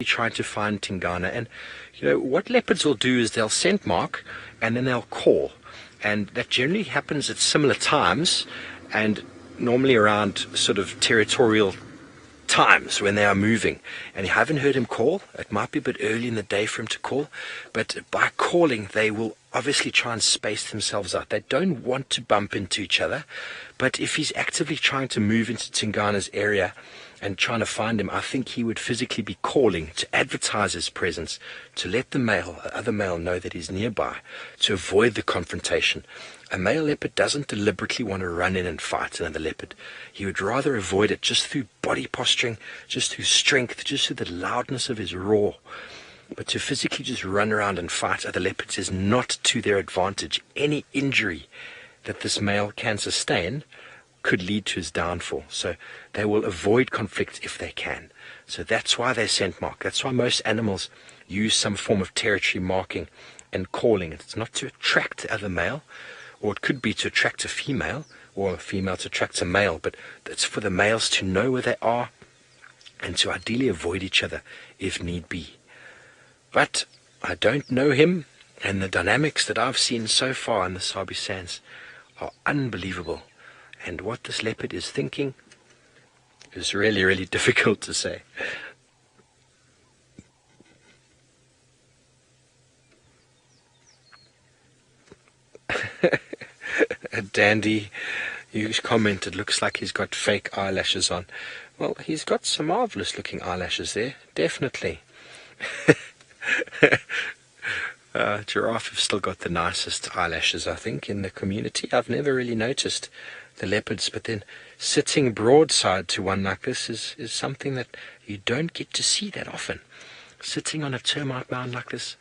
trying to find Tingana. And what leopards will do is they'll scent mark and then they'll call, and that generally happens at similar times, and normally around sort of territorial times when they are moving. And you haven't heard him call. It might be a bit early in the day for him to call, but by calling they will obviously try and space themselves out. They don't want to bump into each other, but if he's actively trying to move into Tingana's area and trying to find him, I think he would physically be calling to advertise his presence, to let the other male know that he's nearby, to avoid the confrontation. A male leopard doesn't deliberately want to run in and fight another leopard. He would rather avoid it just through body posturing, just through strength, just through the loudness of his roar. But to physically just run around and fight other leopards is not to their advantage. Any injury that this male can sustain could lead to his downfall. So they will avoid conflict if they can. So that's why they scent mark. That's why most animals use some form of territory marking and calling. It's not to attract the other male, or it could be to attract a female, or a female to attract a male, but it's for the males to know where they are and to ideally avoid each other if need be. But I don't know him, and the dynamics that I've seen so far in the Sabi sands are unbelievable. And what this leopard is thinking is really, really difficult to say. Dandy, you commented, looks like he's got fake eyelashes on. Well, he's got some marvelous looking eyelashes there, definitely. Giraffe have still got the nicest eyelashes, I think, in the community. I've never really noticed the leopards, but then sitting broadside to one like this is something that you don't get to see that often. Sitting on a termite mound like this,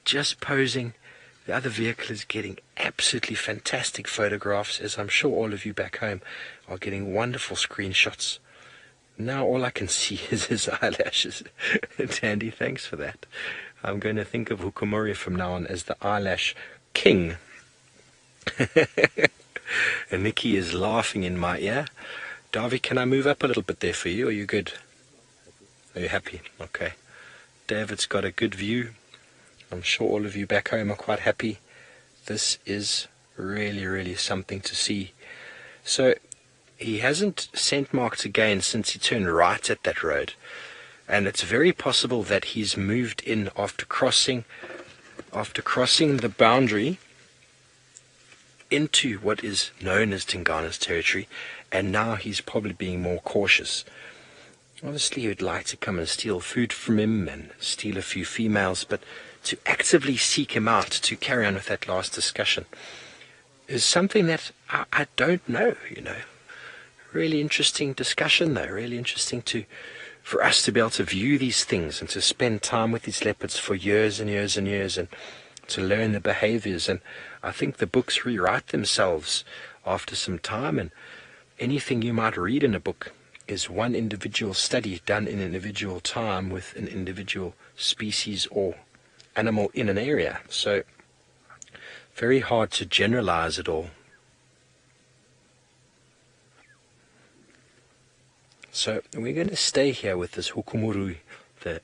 just posing. The other vehicle is getting absolutely fantastic photographs, as I'm sure all of you back home are getting wonderful screenshots. Now all I can see is his eyelashes. Dandy, thanks for that. I'm going to think of Hukumuri from now on as the eyelash king. And Nikki is laughing in my ear. Davy, can I move up a little bit there for you? Are you good? Are you happy? Okay. David's got a good view. I'm sure all of you back home are quite happy. This is really, really something to see. So he hasn't scent marked again since he turned right at that road. And it's very possible that he's moved in after crossing the boundary into what is known as Tingana's territory, and now he's probably being more cautious. Obviously he would like to come and steal food from him and steal a few females, but to actively seek him out, to carry on with that last discussion, is something that I don't know, Really interesting discussion though, really interesting for us to be able to view these things and to spend time with these leopards for years and years and years and to learn the behaviors. And I think the books rewrite themselves after some time, and anything you might read in a book is one individual study done in an individual time with an individual species or animal in an area. So very hard to generalize it all. So we're going to stay here with this Hukumuri, the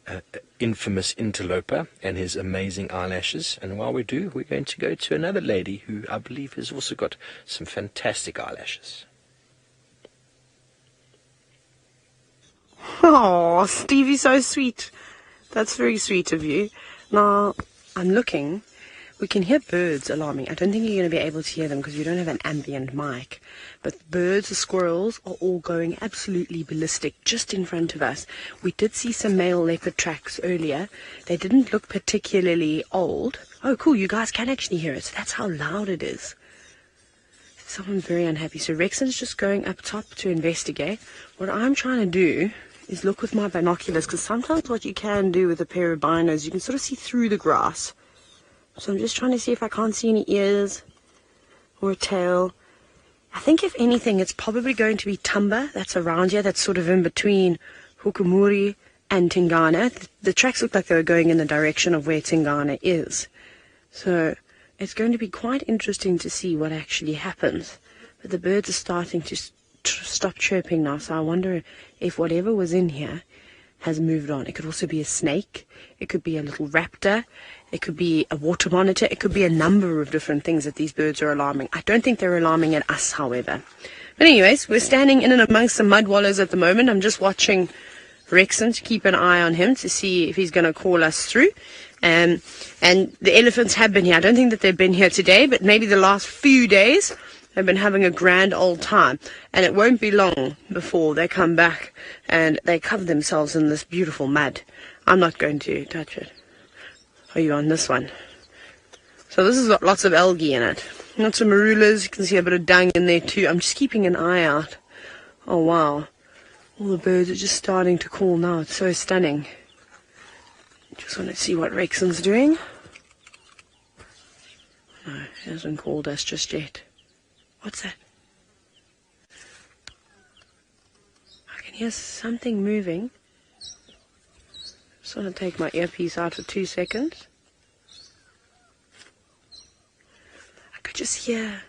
infamous interloper, and his amazing eyelashes. And while we do, we're going to go to another lady who I believe has also got some fantastic eyelashes. Oh, Stevie's so sweet. That's very sweet of you. Now, I'm looking. We can hear birds alarming. I don't think you're going to be able to hear them because we don't have an ambient mic. But birds, the squirrels, are all going absolutely ballistic just in front of us. We did see some male leopard tracks earlier. They didn't look particularly old. Oh, cool. You guys can actually hear it. That's how loud it is. Someone's very unhappy. So Rexon's just going up top to investigate. What I'm trying to do is look with my binoculars, because sometimes what you can do with a pair of binos, you can sort of see through the grass. So I'm just trying to see if I can't see any ears or a tail. I think if anything, it's probably going to be Tumba that's around here, that's sort of in between Hukumuri and Tingana. The tracks look like they were going in the direction of where Tingana is. So it's going to be quite interesting to see what actually happens. But the birds are starting to stop chirping now, so I wonder if whatever was in here has moved on. It could also be a snake. It could be a little raptor. It could be a water monitor. It could be a number of different things that these birds are alarming. I don't think they're alarming at us, however. But anyways, we're standing in and amongst some mud wallows at the moment. I'm just watching Rexon to keep an eye on him to see if he's going to call us through. And the elephants have been here. I don't think that they've been here today, but maybe the last few days they've been having a grand old time. And it won't be long before they come back and they cover themselves in this beautiful mud. I'm not going to touch it. Are you on this one? So this has got lots of algae in it. Lots of marulas. You can see a bit of dung in there too. I'm just keeping an eye out. Oh wow. All the birds are just starting to call now. It's so stunning. Just want to see what Rexon's doing. No, he hasn't called us just yet. What's that? I can hear something moving. Just want to take my earpiece out for 2 seconds. I could just hear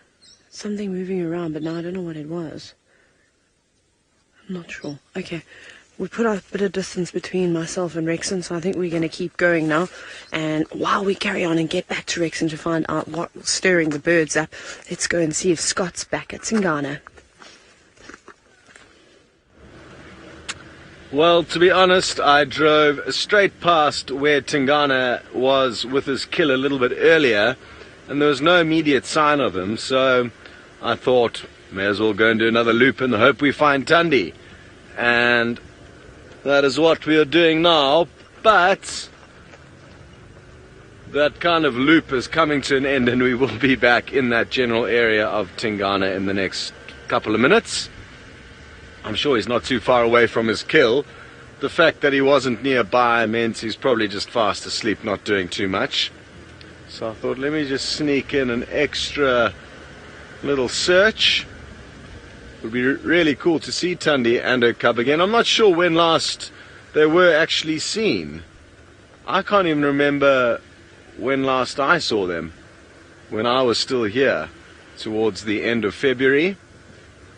something moving around, but now I don't know what it was. I'm not sure. Okay, we put a bit of distance between myself and Rexon, so I think we're going to keep going now. And while we carry on and get back to Rexon to find out what's stirring the birds up, let's go and see if Scott's back at Tingana. Well, to be honest, I drove straight past where Tingana was with his kill a little bit earlier, and there was no immediate sign of him, so I thought, may as well go and do another loop in the hope we find Tundi. And that is what we are doing now, but that kind of loop is coming to an end and we will be back in that general area of Tingana in the next couple of minutes. I'm sure he's not too far away from his kill. The fact that he wasn't nearby meant he's probably just fast asleep, not doing too much. So I thought, let me just sneak in an extra little search. It would be really cool to see Tundi and her cub again. I'm not sure when last they were actually seen. I can't even remember when last I saw them, when I was still here towards the end of February.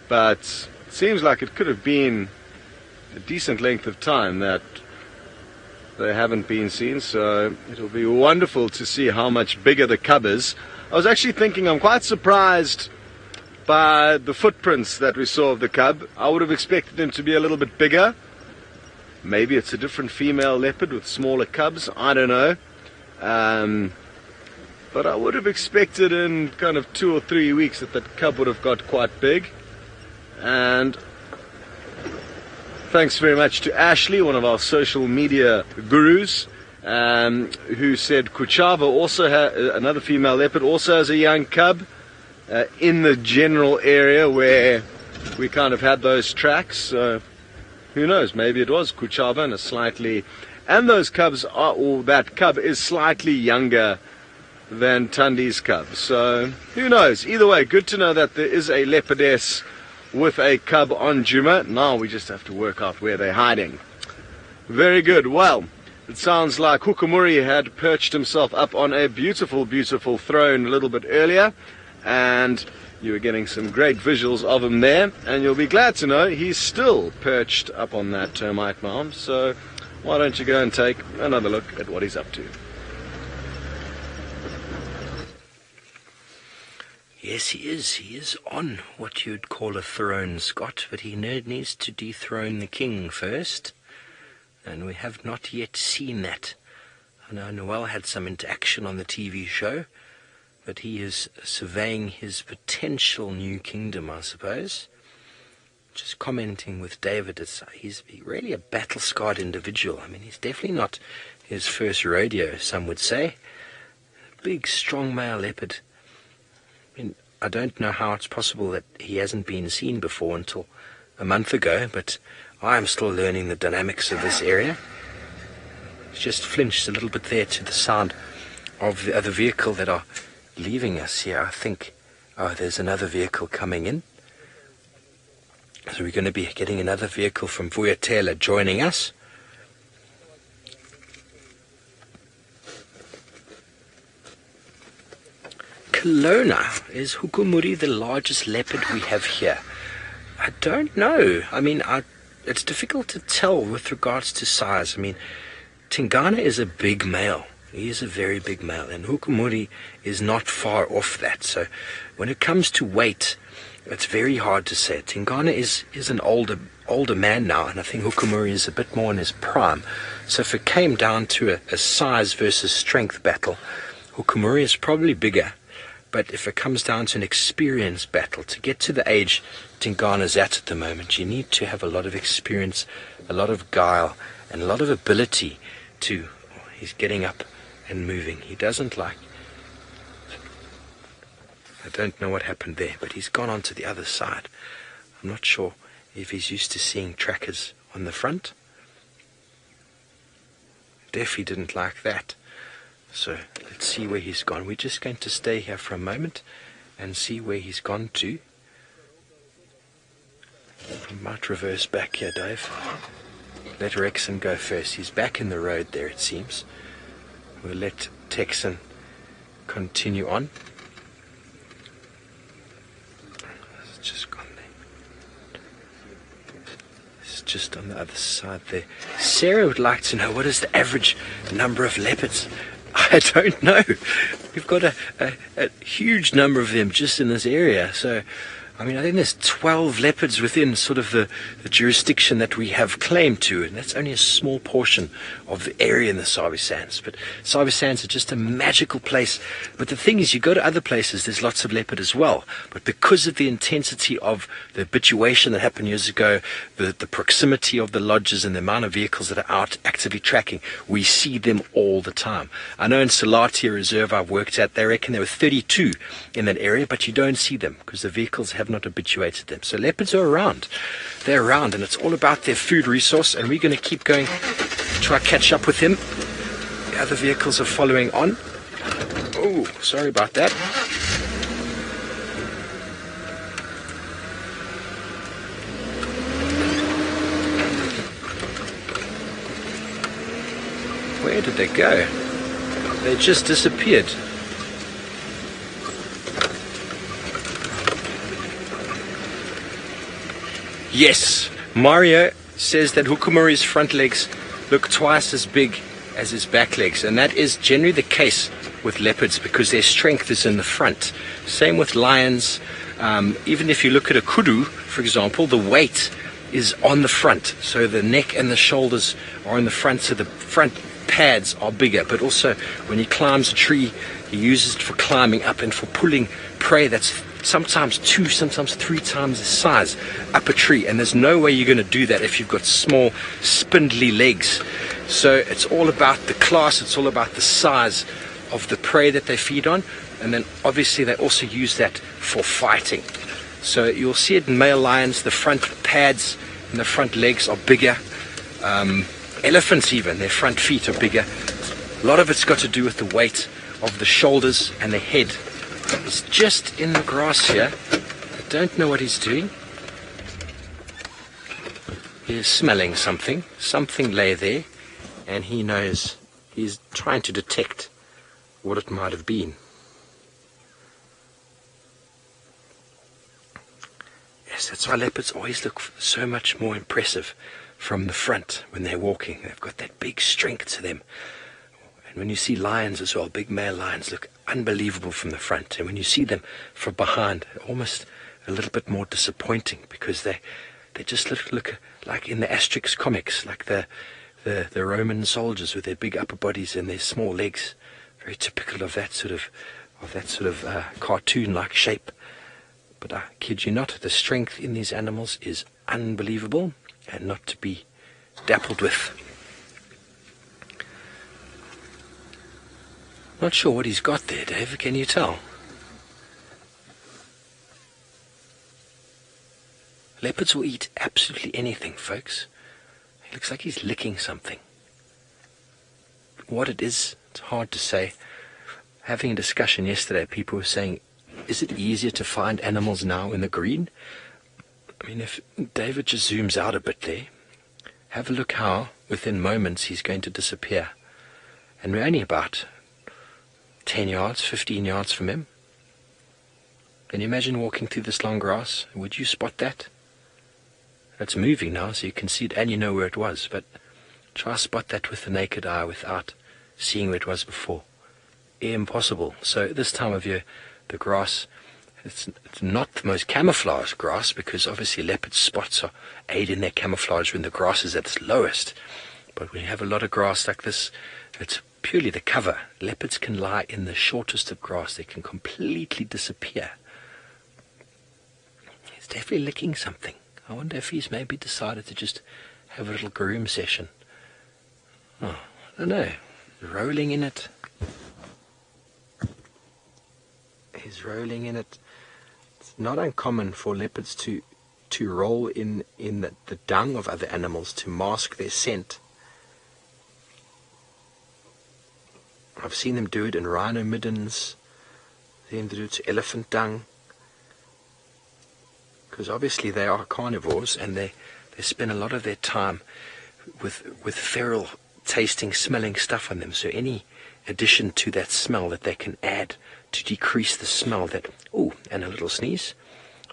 But it seems like it could have been a decent length of time that they haven't been seen, so it'll be wonderful to see how much bigger the cub is. I was actually thinking, I'm quite surprised by the footprints that we saw of the cub. I would have expected him to be a little bit bigger. Maybe it's a different female leopard with smaller cubs, I don't know. But I would have expected in kind of 2 or 3 weeks that that cub would have got quite big. And thanks very much to Ashley, one of our social media gurus, who said Kuchava also another female leopard, also has a young cub in the general area where we kind of had those tracks. So who knows? Maybe it was Kuchava and those cubs are, or that cub is slightly younger than Tundi's cub. So who knows? Either way, good to know that there is a leopardess with a cub on Djuma. Now we just have to work out where they're hiding. Very good. Well, it sounds like Hukumuri had perched himself up on a beautiful, beautiful throne a little bit earlier, and you were getting some great visuals of him there, and you'll be glad to know he's still perched up on that termite mound. So why don't you go and take another look at what he's up to. Yes, he is. He is on what you'd call a throne, Scott, but he needs to dethrone the king first, and we have not yet seen that. I know Noel had some interaction on the TV show, but he is surveying his potential new kingdom, I suppose. Just commenting with David, he's really a battle-scarred individual. I mean, he's definitely not his first rodeo, some would say. Big, strong male leopard. I mean, I don't know how it's possible that he hasn't been seen before until a month ago, but I am still learning the dynamics of this area. He's just flinched a little bit there to the sound of the other vehicle that are leaving us here. I think, there's another vehicle coming in. So we're going to be getting another vehicle from Vuyatela joining us. Kelowna, is Hukumuri the largest leopard we have here? I don't know. I mean, it's difficult to tell with regards to size. I mean, Tingana is a big male. He is a very big male, and Hukumuri is not far off that. So when it comes to weight, it's very hard to say. Tingana is an older man now, and I think Hukumuri is a bit more in his prime. So if it came down to a size versus strength battle, Hukumuri is probably bigger. But if it comes down to an experience battle, to get to the age Tingana's at the moment, you need to have a lot of experience, a lot of guile, and a lot of ability to... He's getting up and moving. He doesn't like... I don't know what happened there, but he's gone on to the other side. I'm not sure if he's used to seeing trackers on the front. Definitely didn't like that. So let's see where he's gone. We're just going to stay here for a moment and see where he's gone to. We might reverse back here, Dave. Let Rexon go first. He's back in the road there, it seems. We'll let Texan continue on. It's just gone there. It's just on the other side there. Sarah would like to know, what is the average number of leopards? I don't know. We've got a huge number of them just in this area. So, I mean, I think there's 12 leopards within sort of the jurisdiction that we have claim to, and that's only a small portion of the area in the Sabi Sands. But Sabi Sands are just a magical place. But the thing is, you go to other places, there's lots of leopard as well. But because of the intensity of the habituation that happened years ago, the proximity of the lodges and the amount of vehicles that are out actively tracking, we see them all the time. I know in Salatia Reserve I've worked at, they reckon there were 32 in that area, but you don't see them because the vehicles have not habituated them. So leopards are around. They're around, and it's all about their food resource, and we're going to keep going, try to catch up with them. The other vehicles are following on. Oh, sorry about that. Where did they go? They just disappeared. Yes, Mario says that Hukumuri's front legs look twice as big as his back legs, and that is generally the case with leopards because their strength is in the front. Same with lions. Even if you look at a kudu, for example, the weight is on the front, so the neck and the shoulders are in the front, so the front pads are bigger. But also when he climbs a tree, he uses it for climbing up and for pulling prey that's sometimes 2, sometimes 3 times the size up a tree, and there's no way you're going to do that if you've got small spindly legs. So it's all about the class, it's all about the size of the prey that they feed on, and then obviously they also use that for fighting. So you'll see it in male lions, the front pads and the front legs are bigger. Elephants even, their front feet are bigger. A lot of it's got to do with the weight of the shoulders and the head. He's just in the grass here. I don't know what he's doing. He's smelling something. Something lay there, and he knows. He's trying to detect what it might have been. Yes, that's why leopards always look so much more impressive from the front when they're walking. They've got that big strength to them. And when you see lions as well, big male lions look unbelievable from the front, and when you see them from behind, almost a little bit more disappointing because they just look like in the Asterix comics, like the Roman soldiers with their big upper bodies and their small legs, very typical of that sort of cartoon-like shape. But I kid you not, the strength in these animals is unbelievable and not to be dappled with. Not sure what he's got there, Dave. Can you tell? Leopards will eat absolutely anything, folks. It looks like he's licking something. What it is, it's hard to say. Having a discussion yesterday, people were saying, is it easier to find animals now in the green? I mean, if David just zooms out a bit there, have a look how, within moments, he's going to disappear. And we're only about 10 yards, 15 yards from him. Can you imagine walking through this long grass? Would you spot that? It's moving now, so you can see it and you know where it was, but try spot that with the naked eye without seeing where it was before. Impossible. So this time of year, the grass, it's not the most camouflaged grass, because obviously leopard spots are aid in their camouflage when the grass is at its lowest. But when you have a lot of grass like this, it's purely the cover. Leopards can lie in the shortest of grass. They can completely disappear. He's definitely licking something. I wonder if he's maybe decided to just have a little groom session. Oh, I don't know. Rolling in it. He's rolling in it. It's not uncommon for leopards to roll in the dung of other animals to mask their scent. I've seen them do it in rhino middens, seen them do it to elephant dung, because obviously they are carnivores and they spend a lot of their time with feral tasting, smelling stuff on them. So any addition to that smell that they can add to decrease the smell, that, ooh, and a little sneeze,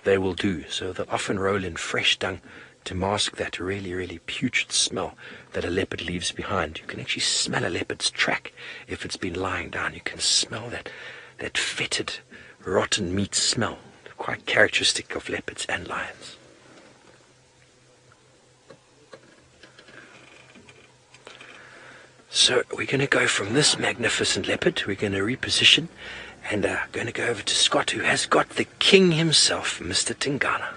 they will do. So they'll often roll in fresh dung to mask that really, really putrid smell that a leopard leaves behind. You can actually smell a leopard's track if it's been lying down. You can smell that fetid, rotten meat smell, quite characteristic of leopards and lions. So we're going to go from this magnificent leopard, we're going to reposition, and going to go over to Scott, who has got the king himself, Mr. Tingana.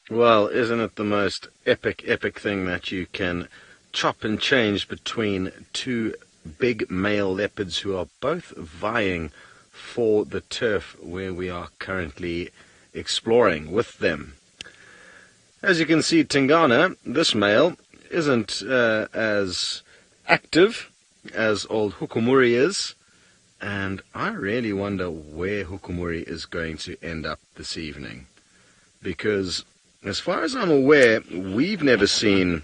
Well, isn't it the most epic thing that you can chop and change between two big male leopards who are both vying for the turf where we are currently exploring with them. As you can see, Tingana, this male, isn't as active as old Hukumuri is, and I really wonder where Hukumuri is going to end up this evening, because as far as I'm aware, we've never seen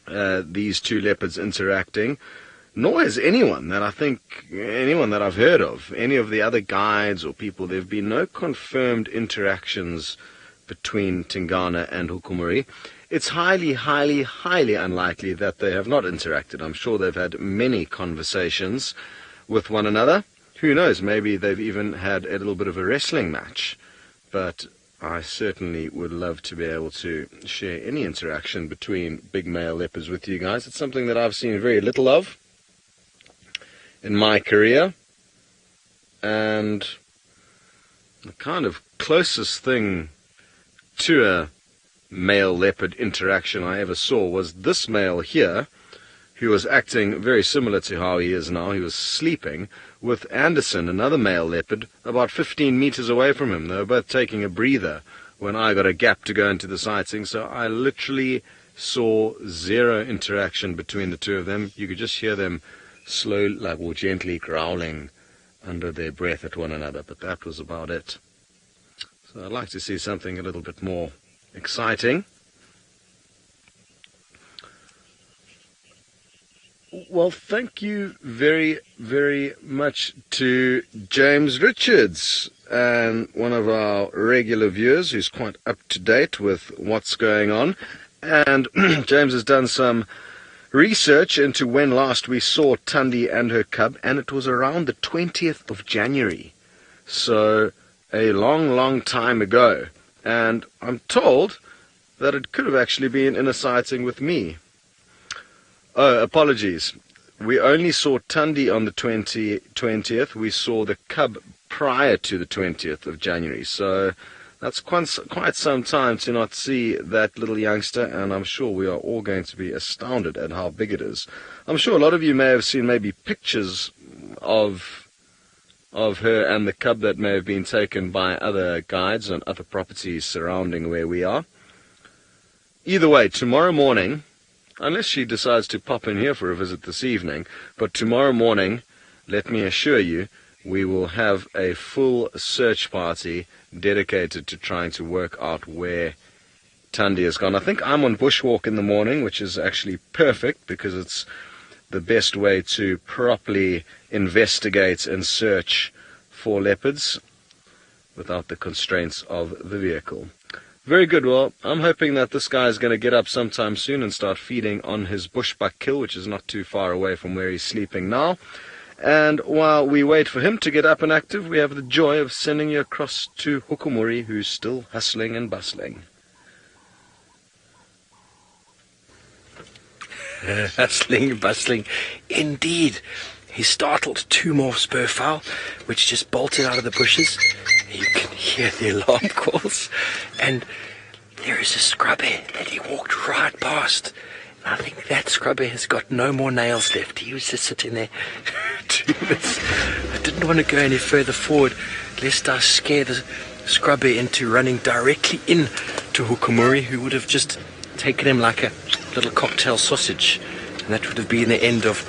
these two leopards interacting, nor has anyone that I've heard of, any of the other guides or people. There have been no confirmed interactions between Tingana and Hukumuri. It's highly unlikely that they have not interacted. I'm sure they've had many conversations with one another. Who knows, maybe they've even had a little bit of a wrestling match. But I certainly would love to be able to share any interaction between big male leopards with you guys. It's something that I've seen very little of in my career. And the kind of closest thing to a male leopard interaction I ever saw was this male here, who was acting very similar to how he is now. He was sleeping with Anderson, another male leopard, about 15 meters away from him. They were both taking a breather when I got a gap to go into the sighting, so I literally saw zero interaction between the two of them. You could just hear them slowly, or gently growling under their breath at one another, but that was about it. So I'd like to see something a little bit more exciting. Well, thank you very much to James Richards, and one of our regular viewers who's quite up to date with what's going on. And James has done some research into when last we saw Tundi and her cub, and it was around the 20th of January. So a long time ago. And I'm told that it could have actually been in a sighting with me. Oh, apologies. We only saw Tundi on the 20th. We saw the cub prior to the 20th of January. So that's quite some time to not see that little youngster, and I'm sure we are all going to be astounded at how big it is. I'm sure a lot of you may have seen maybe pictures of her and the cub that may have been taken by other guides on other properties surrounding where we are. Either way, tomorrow morning, unless she decides to pop in here for a visit this evening, but tomorrow morning, let me assure you, we will have a full search party dedicated to trying to work out where Tundi has gone. I think I'm on bushwalk in the morning, which is actually perfect because it's the best way to properly investigate and search for leopards. without the constraints of the vehicle. Very good. Well, I'm hoping that this guy is going to get up sometime soon and start feeding on his bushbuck kill, which is not too far away from where he's sleeping now. And while we wait for him to get up and active, we have the joy of sending you across to Hukumuri, who's still hustling and bustling. Hustling and bustling, indeed. He startled 2 more spurfowl, which just bolted out of the bushes. You can hear the alarm calls. And there is a scrubby that he walked right past. And I think that scrubby has got no more nails left. He was just sitting there. 2 minutes. I didn't want to go any further forward, lest I scare the scrubby into running directly in to Hukumuri, who would have just taken him like a little cocktail sausage. And that would have been the end of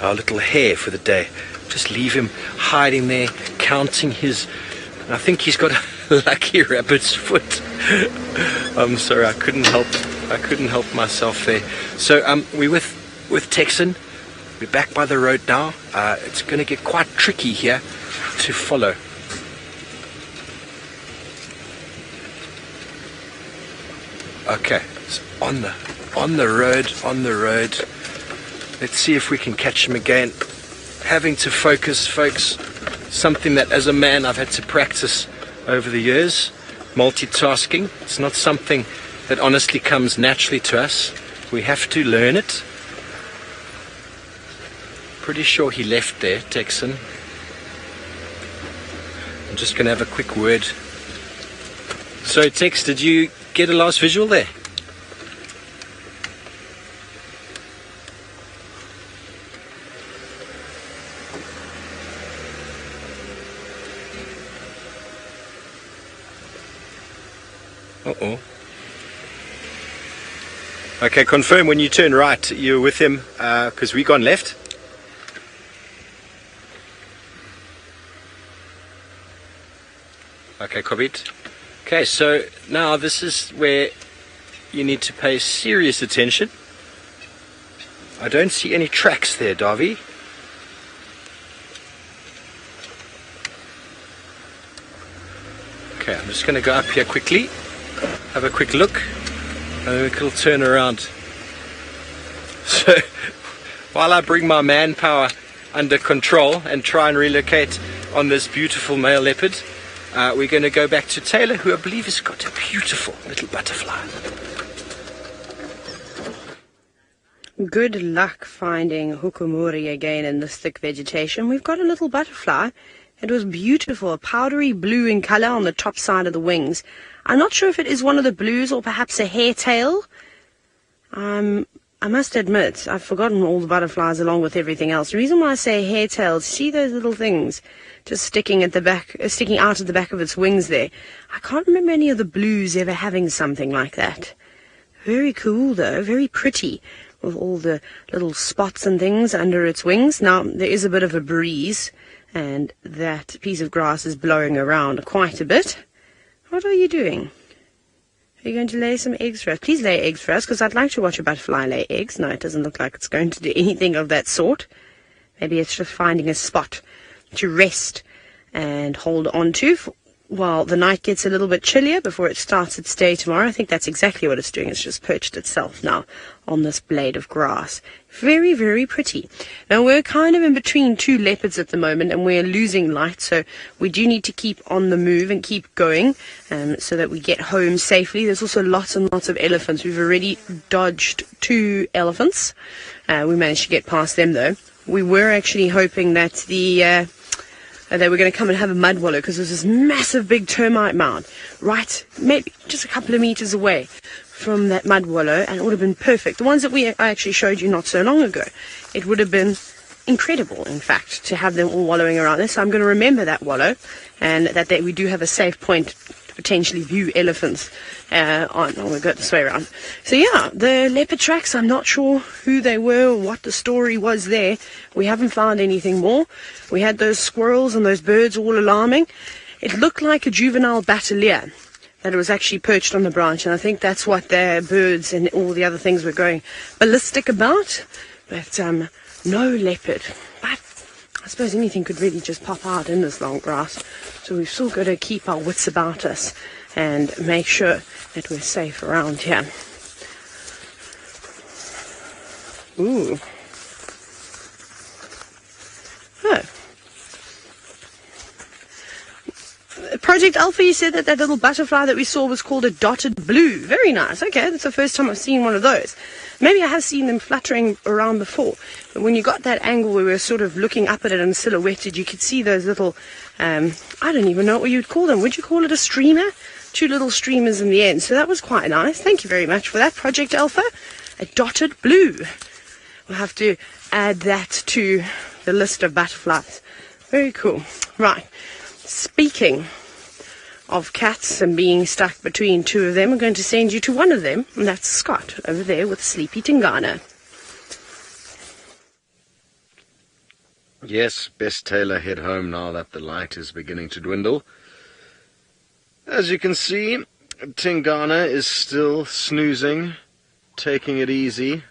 our little hare for the day. Just leave him hiding there, counting his... I think he's got a lucky rabbit's foot. I'm sorry, I couldn't help myself there. So we're with Texan. We're back by the road now. It's going to get quite tricky here to follow. Okay, it's on the road. Let's see if we can catch him again. Having to focus, folks. Something that as a man I've had to practice over the years. Multitasking. It's not something that honestly comes naturally to us. We have to learn it. Pretty sure he left there, Texan. I'm just going to have a quick word. So, Tex, did you get a last visual there? Uh-oh. Okay, confirm when you turn right, you're with him, because we gone left. Okay, copied. Okay, so now this is where you need to pay serious attention. I don't see any tracks there, Davy. Okay, I'm just going to go up here quickly. Have a quick look, and then we'll turn around. So, while I bring my manpower under control and try and relocate on this beautiful male leopard, we're going to go back to Taylor, who I believe has got a beautiful little butterfly. Good luck finding Hukumuri again in this thick vegetation. We've got a little butterfly. It was beautiful, a powdery blue in colour on the top side of the wings. I'm not sure if it is one of the blues or perhaps a hairtail. I must admit, I've forgotten all the butterflies along with everything else. The reason why I say hairtails, see those little things just sticking at the back, sticking out at the back of its wings there. I can't remember any of the blues ever having something like that. Very cool though, very pretty, with all the little spots and things under its wings. Now, there is a bit of a breeze, and that piece of grass is blowing around quite a bit. What are you doing? Are you going to lay some eggs for us? Please lay eggs for us, because I'd like to watch a butterfly lay eggs. No, it doesn't look like it's going to do anything of that sort. Maybe it's just finding a spot to rest and hold on to while the night gets a little bit chillier before it starts its day tomorrow. I think that's exactly what it's doing. It's just perched itself now on this blade of grass. Very, very pretty. Now, we're kind of in between 2 leopards at the moment, and we're losing light, so we do need to keep on the move and keep going so that we get home safely. There's also lots and lots of elephants. We've already dodged 2 elephants. We managed to get past them, though. We were actually hoping that they were going to come and have a mud wallow, because there's this massive big termite mound right maybe just a couple of meters away from that mud wallow, and it would have been perfect. The ones that I actually showed you not so long ago, it would have been incredible, in fact, to have them all wallowing around there. So I'm going to remember that wallow, and that we do have a safe point to potentially view elephants on. We'll go this way around. So yeah, the leopard tracks, I'm not sure who they were or what the story was there. We haven't found anything more. We had those squirrels and those birds all alarming. It looked like a juvenile batalier that it was actually perched on the branch, and I think that's what the birds and all the other things were going ballistic about. But no leopard. But I suppose anything could really just pop out in this long grass. So we've still got to keep our wits about us and make sure that we're safe around here. Ooh. Oh. Project Alpha, you said that little butterfly that we saw was called a dotted blue. Very nice. Okay, that's the first time I've seen one of those. Maybe I have seen them fluttering around before. But when you got that angle where we were sort of looking up at it and silhouetted, you could see those little, I don't even know what you'd call them. Would you call it a streamer? Two little streamers in the end. So that was quite nice. Thank you very much for that, Project Alpha. A dotted blue. We'll have to add that to the list of butterflies. Very cool. Right. Speaking of cats and being stuck between two of them, I'm going to send you to one of them, and that's Scott over there with Sleepy Tingana. Yes, best Taylor head home now that the light is beginning to dwindle. As you can see, Tingana is still snoozing, taking it easy.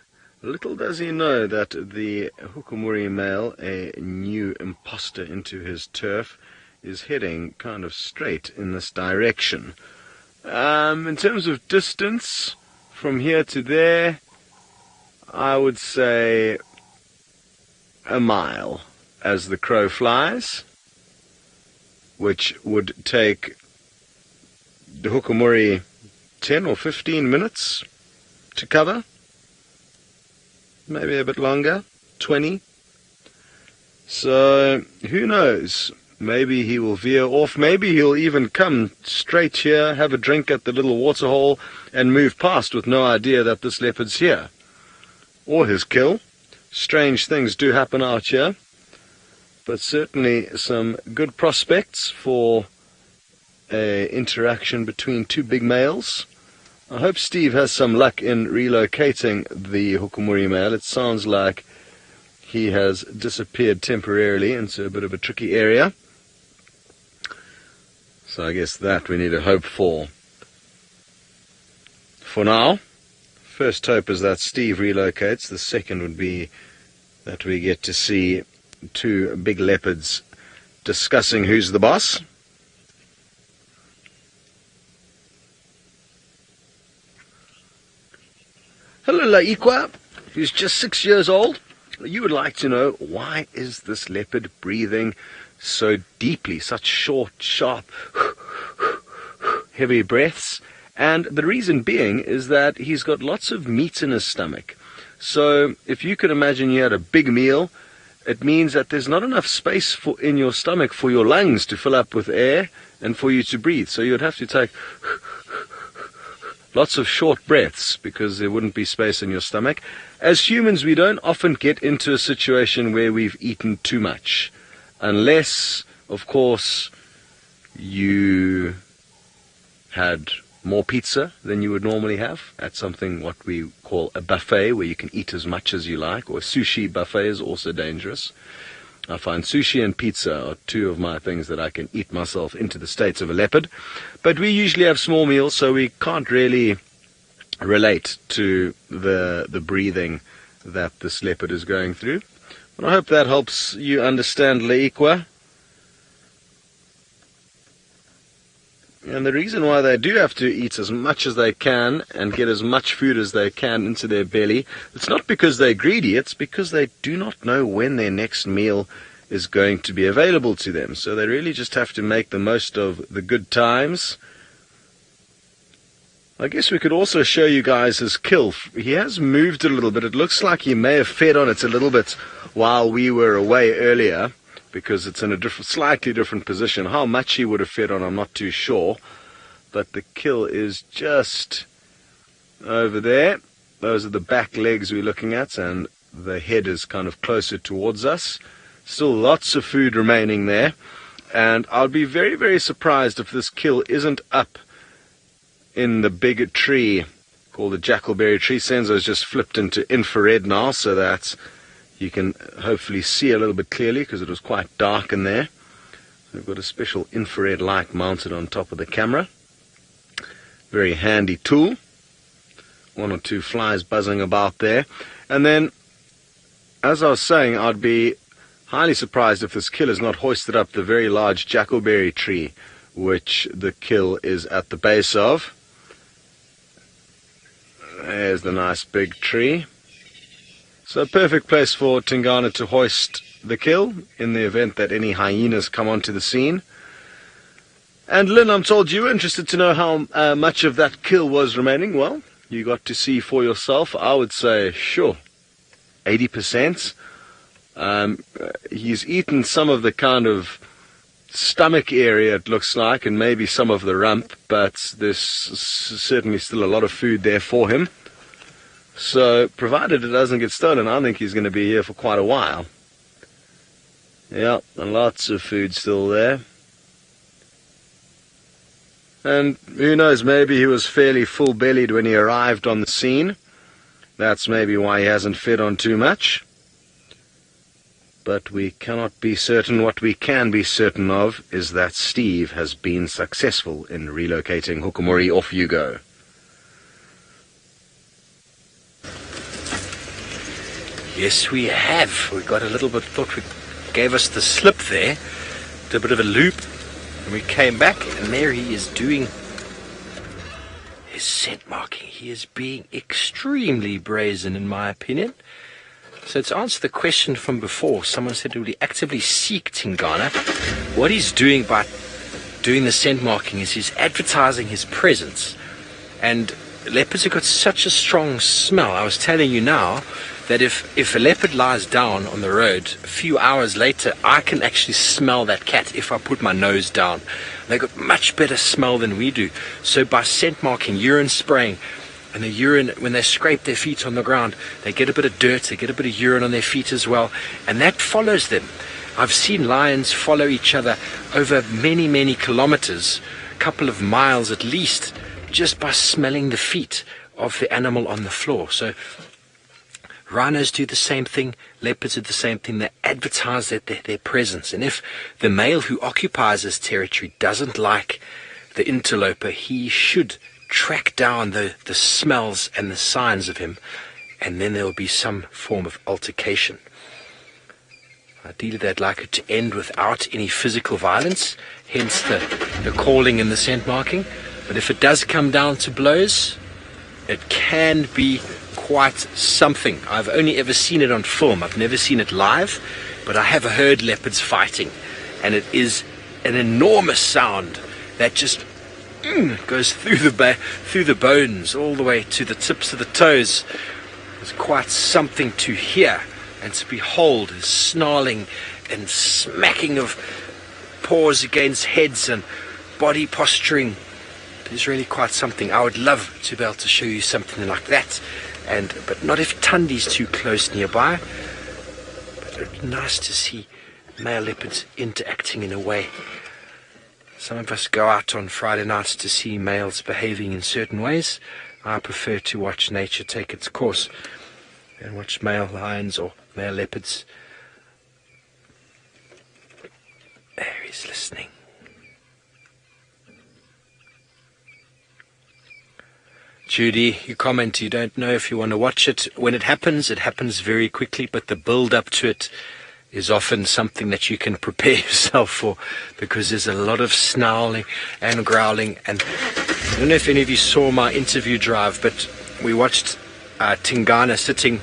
Little does he know that the Hukumuri male, a new imposter into his turf, is heading kind of straight in this direction. In terms of distance, from here to there, I would say a mile as the crow flies, which would take the Hukumuri 10 or 15 minutes to cover. Maybe a bit longer, 20. So, who knows? Maybe he will veer off. Maybe he'll even come straight here, have a drink at the little waterhole, and move past with no idea that this leopard's here. Or his kill. Strange things do happen out here. But certainly some good prospects for an interaction between two big males. I hope Steve has some luck in relocating the Hukumuri male. It sounds like he has disappeared temporarily into a bit of a tricky area. So I guess that we need to hope for. For now, first hope is that Steve relocates. The second would be that we get to see two big leopards discussing who's the boss. Hello, Laikwa, who's just 6 years old. You would like to know, why is this leopard breathing so deeply, such short, sharp, heavy breaths? And the reason being is that he's got lots of meat in his stomach. So if you could imagine you had a big meal, it means that there's not enough space in your stomach for your lungs to fill up with air and for you to breathe. So you would have to take lots of short breaths because there wouldn't be space in your stomach. As humans, we don't often get into a situation where we've eaten too much. Unless, of course, you had more pizza than you would normally have at something what we call a buffet, where you can eat as much as you like, or a sushi buffet is also dangerous. I find sushi and pizza are two of my things that I can eat myself into the states of a leopard. But we usually have small meals, so we can't really relate to the breathing that this leopard is going through. But I hope that helps you understand Leikwa. And the reason why they do have to eat as much as they can and get as much food as they can into their belly, it's not because they're greedy, it's because they do not know when their next meal is going to be available to them. So they really just have to make the most of the good times. I guess we could also show you guys his kill. He has moved a little bit. It looks like he may have fed on it a little bit while we were away earlier, because it's in a slightly different position. How much he would have fed on, I'm not too sure. But the kill is just over there. Those are the back legs we're looking at, and the head is kind of closer towards us. Still lots of food remaining there. And I'll be very, very surprised if this kill isn't up in the big tree called the jackalberry tree. Senzo's just flipped into infrared now, so that you can hopefully see a little bit clearly, because it was quite dark in there. We've got a special infrared light mounted on top of the camera. Very handy tool. One or two flies buzzing about there. And then, as I was saying, I'd be Highly surprised if this kill has not hoisted up the very large jackalberry tree, which the kill is at the base of. There's the nice big tree. So a perfect place for Tingana to hoist the kill in the event that any hyenas come onto the scene. And Lynn, I'm told you were interested to know how much of that kill was remaining. Well, you got to see for yourself. I would say, sure, 80%. He's eaten some of the kind of stomach area, it looks like, and maybe some of the rump, but there's certainly still a lot of food there for him. So, provided it doesn't get stolen, I think he's going to be here for quite a while. Yeah, and lots of food still there. And who knows, maybe he was fairly full-bellied when he arrived on the scene. That's maybe why he hasn't fed on too much. But we cannot be certain. What we can be certain of is that Steve has been successful in relocating Hukumuri. Off you go. Yes, we have. We got a little bit, thought we gave us the slip there. Did a bit of a loop. And we came back, and there he is doing his scent marking. He is being extremely brazen, in my opinion. So to answer the question from before, someone said, will he actively seek Tingana? What he's doing by doing the scent marking is he's advertising his presence. And leopards have got such a strong smell. I was telling you now that if a leopard lies down on the road, a few hours later, I can actually smell that cat if I put my nose down. They've got much better smell than we do. So by scent marking, urine spraying, and the urine, when they scrape their feet on the ground, they get a bit of dirt, they get a bit of urine on their feet as well, and that follows them. I've seen lions follow each other over many, many kilometers, a couple of miles at least, just by smelling the feet of the animal on the floor. So rhinos do the same thing, leopards do the same thing. They advertise their presence. And if the male who occupies this territory doesn't like the interloper, he should track down the smells and the signs of him, and then there will be some form of altercation. Ideally, they'd like it to end without any physical violence, hence the calling and the scent marking. But if it does come down to blows, it can be quite something. I've only ever seen it on film. I've never seen it live, but I have heard leopards fighting, and it is an enormous sound that just goes through the bones all the way to the tips of the toes. It's quite something to hear and to behold. The snarling and smacking of paws against heads and body posturing. It is really quite something. I would love to be able to show you something like that. But not if Tundi's too close nearby. But it would be nice to see male leopards interacting in a way. Some of us go out on Friday nights to see males behaving in certain ways. I prefer to watch nature take its course and watch male lions or male leopards. There, he's listening. Judy, you comment you don't know if you want to watch it. When it happens very quickly, but the build-up to it is often something that you can prepare yourself for, because there's a lot of snarling and growling. And I don't know if any of you saw my interview drive, but we watched Tingana sitting,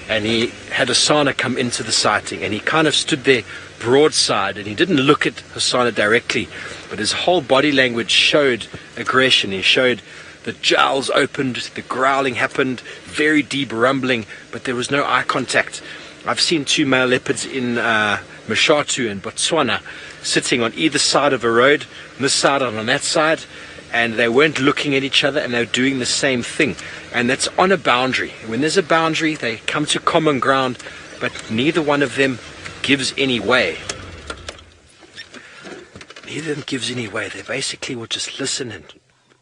and he had Hasana come into the sighting, and he kind of stood there broadside, and he didn't look at Hasana directly, but his whole body language showed aggression. He showed the jowls opened, the growling happened, very deep rumbling, but there was no eye contact. I've seen two male leopards in Mashatu in Botswana sitting on either side of a road, on this side and on that side, and they weren't looking at each other, and they were doing the same thing. And that's on a boundary. When there's a boundary, they come to common ground, but neither one of them gives any way. Neither of them gives any way. They basically will just listen and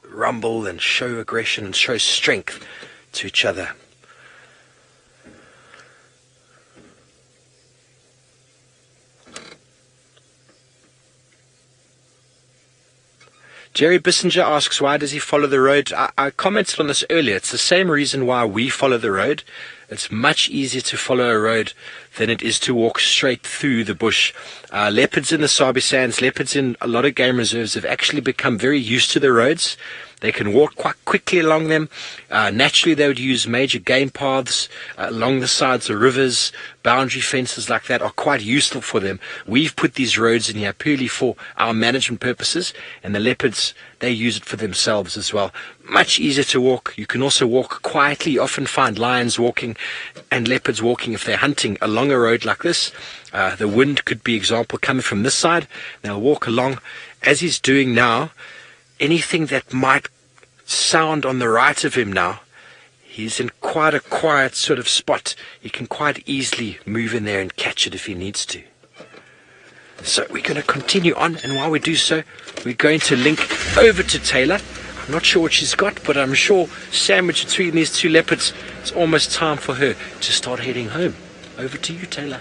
rumble and show aggression and show strength to each other. Jerry Bissinger asks, why does he follow the road? I commented on this earlier. It's the same reason why we follow the road. It's much easier to follow a road than it is to walk straight through the bush. Leopards in the Sabi Sands, leopards in a lot of game reserves have actually become very used to the roads. They can walk quite quickly along them. Naturally, they would use major game paths along the sides of rivers. Boundary fences like that are quite useful for them. We've put these roads in here purely for our management purposes, and the leopards, they use it for themselves as well. Much easier to walk. You can also walk quietly. You often find lions walking and leopards walking if they're hunting along a road like this. The wind could be, example, coming from this side. They'll walk along as he's doing now. Anything that might sound on the right of him now, he's in quite a quiet sort of spot. He can quite easily move in there and catch it if he needs to. So we're going to continue on, and while we do so, we're going to link over to Taylor. I'm not sure what she's got, but I'm sure sandwiched between these two leopards, it's almost time for her to start heading home. Over to you, Taylor.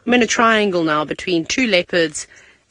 I'm in a triangle now between two leopards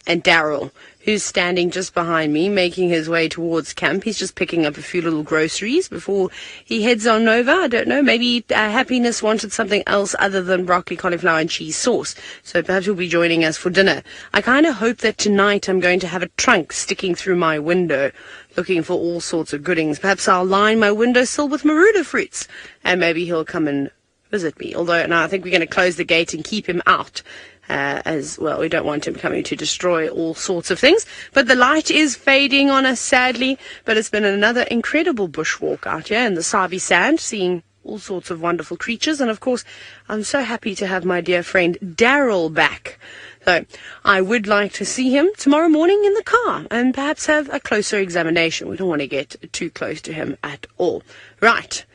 and Daryl, who's standing just behind me, making his way towards camp. He's just picking up a few little groceries before he heads on over. I don't know, maybe Happiness wanted something else other than broccoli, cauliflower and cheese sauce, so perhaps he'll be joining us for dinner. I kind of hope that tonight I'm going to have a trunk sticking through my window, looking for all sorts of goodings. Perhaps I'll line my windowsill with Maruda fruits, and maybe he'll come and visit me. Although now I think we're going to close the gate and keep him out. As well, we don't want him coming to destroy all sorts of things. But the light is fading on us, sadly. But it's been another incredible bushwalk out here in the Sabi Sand, seeing all sorts of wonderful creatures. And of course, I'm so happy to have my dear friend Daryl back. So I would like to see him tomorrow morning in the car and perhaps have a closer examination. We don't want to get too close to him at all. Right.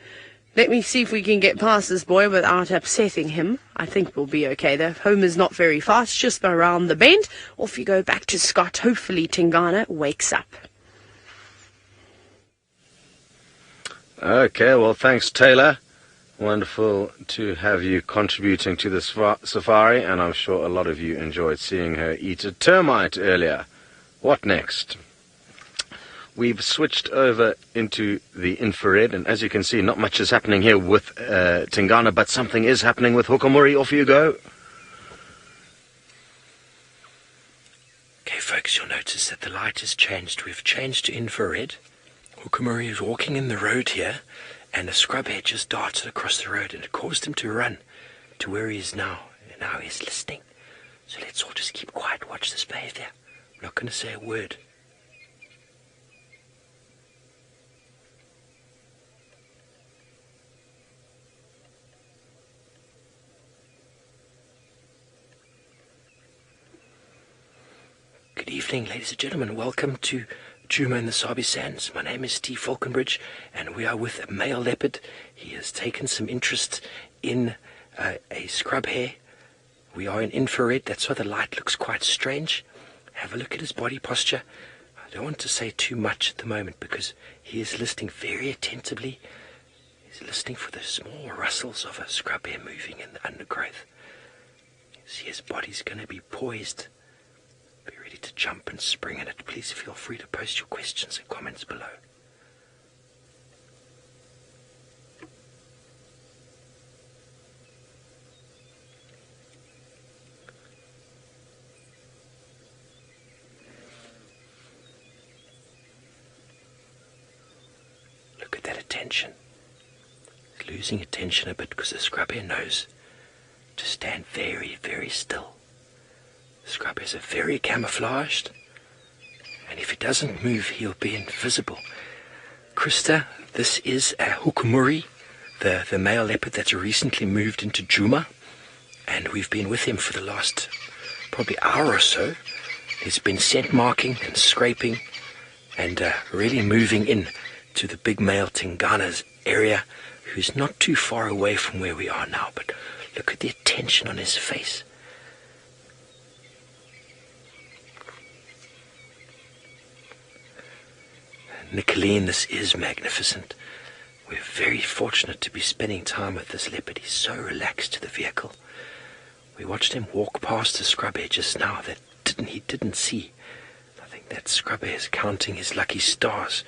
Let me see if we can get past this boy without upsetting him. I think we'll be okay. The home is not very far. It's just around the bend. Off you go back to Scott. Hopefully Tingana wakes up. Okay, well, thanks, Taylor. Wonderful to have you contributing to the safari, and I'm sure a lot of you enjoyed seeing her eat a termite earlier. What next? We've switched over into the infrared, and as you can see, not much is happening here with Tingana, but something is happening with Hukumuri. Off you go. Okay, folks, you'll notice that the light has changed. We've changed to infrared. Hukumuri is walking in the road here, and a scrub head just darted across the road, and it caused him to run to where he is now. And now he's listening. So let's all just keep quiet, watch this behavior. I'm not going to say a word. Good evening, ladies and gentlemen. Welcome to Djuma in the Sabi Sands. My name is Steve Falconbridge, and we are with a male leopard. He has taken some interest in a scrub hare. We are in infrared. That's why the light looks quite strange. Have a look at his body posture. I don't want to say too much at the moment because he is listening very attentively. He's listening for the small rustles of a scrub hare moving in the undergrowth. You see his body's going to be poised. Be ready to jump and spring at it. Please feel free to post your questions and comments below. Look at that attention. He's losing attention a bit because the scrub hare knows to stand very, very still. Scrubbies are very camouflaged, and if he doesn't move, he'll be invisible. Krista, this is a Hukumuri, the male leopard that's recently moved into Djuma, and we've been with him for the last probably hour or so. He's been scent marking and scraping and really moving in to the big male Tingana's area, who's not too far away from where we are now, but look at the attention on his face. Nicolene, this is magnificent. We're very fortunate to be spending time with this leopard. He's so relaxed to the vehicle. We watched him walk past the scrub hare just now that he didn't see. I think that scrub hare is counting his lucky stars.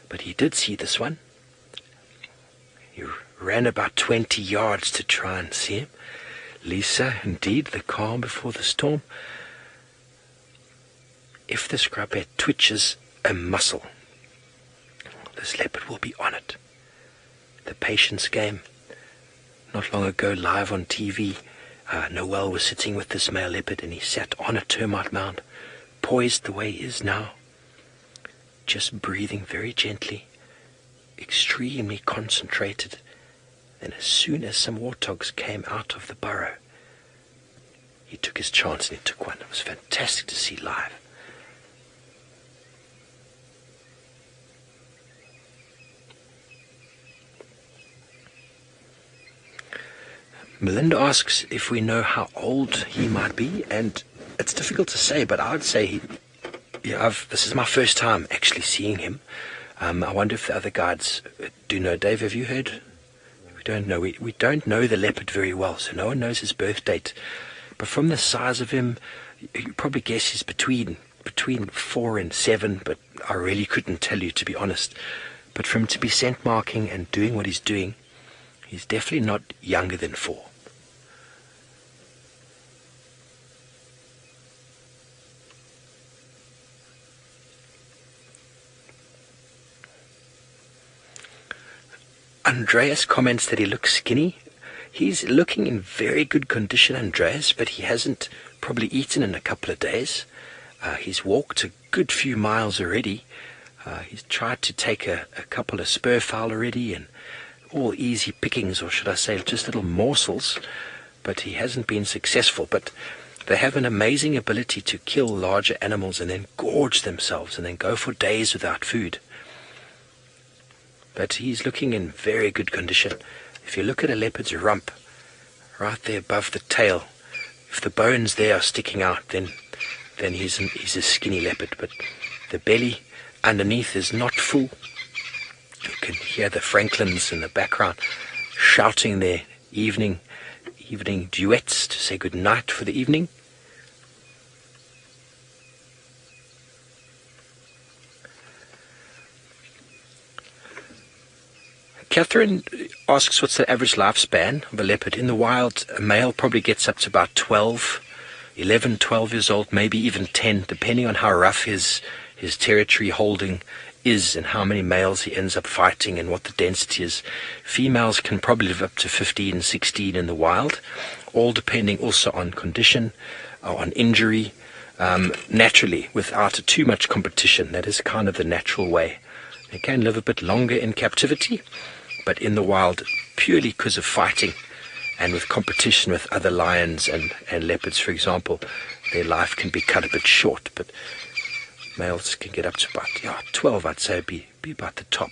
But he did see this one. He ran about 20 yards to try and see him. Lisa, indeed, the calm before the storm. If the scrubhead twitches a muscle, this leopard will be on it. The patience game. Not long ago, live on TV, Noel was sitting with this male leopard, and he sat on a termite mound, poised the way he is now, just breathing very gently, extremely concentrated. Then as soon as some warthogs came out of the burrow, he took his chance and he took one. It was fantastic to see live. Melinda asks if we know how old he might be, and it's difficult to say, but I would say this is my first time actually seeing him. I wonder if the other guides do know. Dave, have you heard? We don't know. We don't know the leopard very well, so no one knows his birth date. But from the size of him, you probably guess he's between 4 and 7, but I really couldn't tell you, to be honest. But for him to be scent marking and doing what he's doing, he's definitely not younger than 4. Andreas comments that he looks skinny. He's looking in very good condition, Andreas, but he hasn't probably eaten in a couple of days. He's walked a good few miles already. He's tried to take a couple of spur fowl already, and all easy pickings, or should I say just little morsels, but he hasn't been successful. But they have an amazing ability to kill larger animals and then gorge themselves and then go for days without food. But he's looking in very good condition. If you look at a leopard's rump, right there above the tail, if the bones there are sticking out, then he's a skinny leopard. But the belly underneath is not full. You can hear the Franklins in the background shouting their evening duets to say good night for the evening. Catherine asks what's the average lifespan of a leopard. In the wild, a male probably gets up to about 12 years old, maybe even 10, depending on how rough his territory holding is and how many males he ends up fighting and what the density is. Females can probably live up to 15, 16 in the wild, all depending also on condition, or on injury, naturally, without too much competition. That is kind of the natural way. They can live a bit longer in captivity, but in the wild, purely because of fighting and with competition with other lions and leopards, for example, their life can be cut a bit short. But males can get up to about 12, I'd say, be about the top.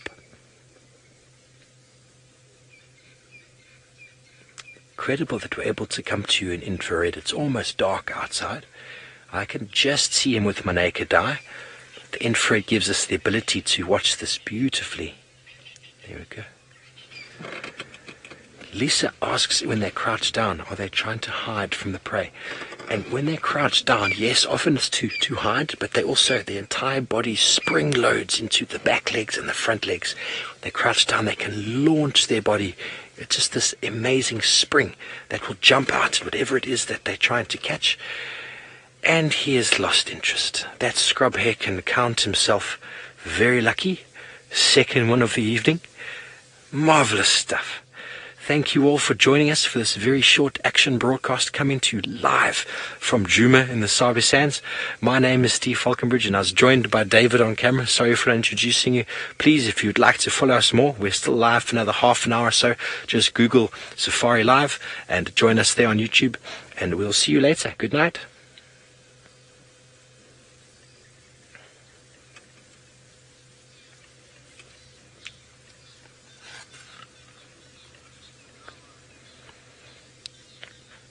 Incredible that we're able to come to you in infrared. It's almost dark outside. I can just see him with my naked eye. The infrared gives us the ability to watch this beautifully. There we go. Lisa asks, when they crouch down, are they trying to hide from the prey? And when they crouch down, yes, often it's to hide, but they also, their entire body spring loads into the back legs and the front legs. They crouch down, they can launch their body. It's just this amazing spring that will jump out at whatever it is that they're trying to catch. And he has lost interest. That scrub hare can count himself very lucky. Second one of the evening. Marvelous stuff. Thank you all for joining us for this very short action broadcast coming to you live from Djuma in the Sabi Sands. My name is Steve Falconbridge and I was joined by David on camera. Sorry for introducing you. Please, if you'd like to follow us more, we're still live for another half an hour or so. Just Google Safari Live and join us there on YouTube. And we'll see you later. Good night.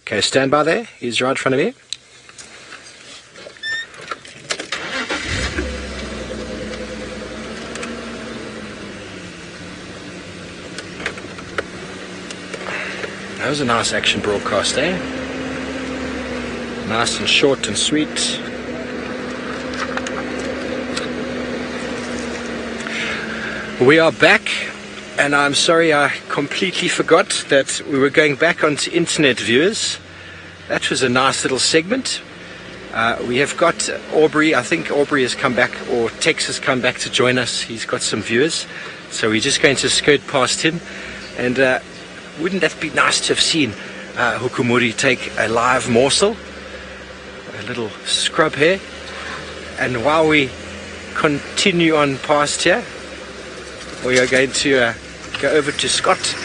Okay, stand by there. He's right in front of you. That was a nice action broadcast, eh? Nice and short and sweet. We are back and I'm sorry I completely forgot that we were going back onto internet viewers. That was a nice little segment. We have got Aubrey. I think Aubrey has come back, or Tex has come back to join us. He's got some viewers, so we're just going to skirt past him. And wouldn't that be nice to have seen Hukumuri take a live morsel, a little scrub here? And while we continue on past here, we are going to go over to Scott,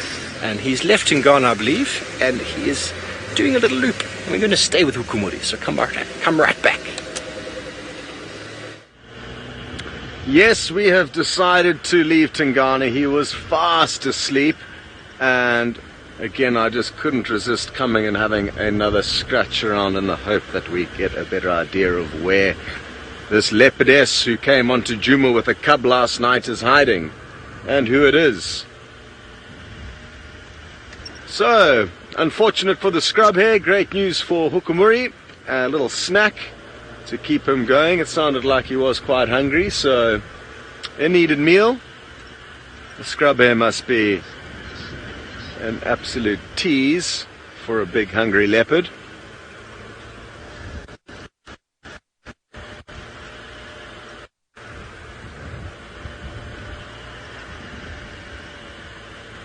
and he's left Tingana, I believe, and he is doing a little loop. We're going to stay with Hukumuri, so come right back. Yes, we have decided to leave Tingana. He was fast asleep, and again, I just couldn't resist coming and having another scratch around in the hope that we get a better idea of where this leopardess who came onto Djuma with a cub last night is hiding, and who it is. So, unfortunate for the scrub here, great news for Hukumuri. A little snack to keep him going. It sounded like he was quite hungry, so a needed meal. The scrub here must be an absolute tease for a big hungry leopard.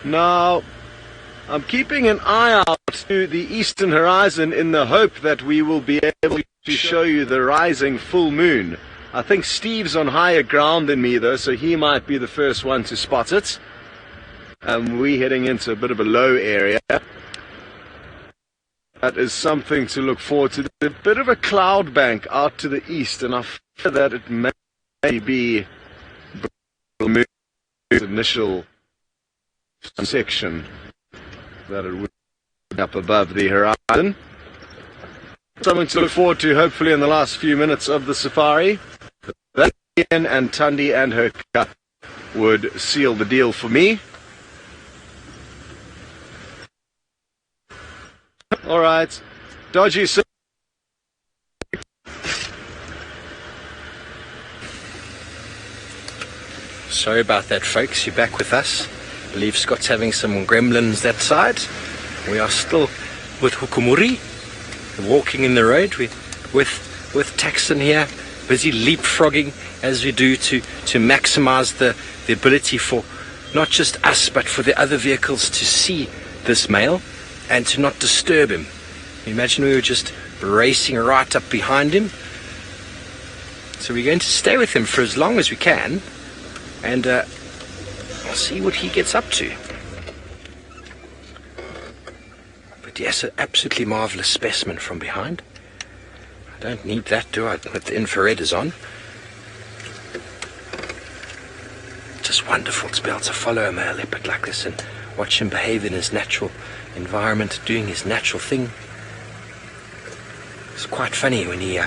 Now, I'm keeping an eye out to the eastern horizon in the hope that we will be able to show you the rising full moon. I think Steve's on higher ground than me though, so he might be the first one to spot it. We're heading into a bit of a low area. That is something to look forward to. There's a bit of a cloud bank out to the east, and I fear that it may be the moon's initial section that it would be up above the horizon. Something to look forward to hopefully in the last few minutes of the safari. That Ian and Tundi and her cup would seal the deal for me. Alright, dodgy. Sorry about that, folks. You're back with us. I believe Scott's having some gremlins that side. We are still with Hukumuri, walking in the road. We with Taxon here, busy leapfrogging as we do to maximize the ability for not just us but for the other vehicles to see this male and to not disturb him. Imagine we were just racing right up behind him. So we're going to stay with him for as long as we can, and I'll see what he gets up to. But yes, an absolutely marvelous specimen from behind. I don't need that, do I, with the infrared is on. Just wonderful to be able to follow a male leopard like this and watch him behave in his natural environment, doing his natural thing. It's quite funny when he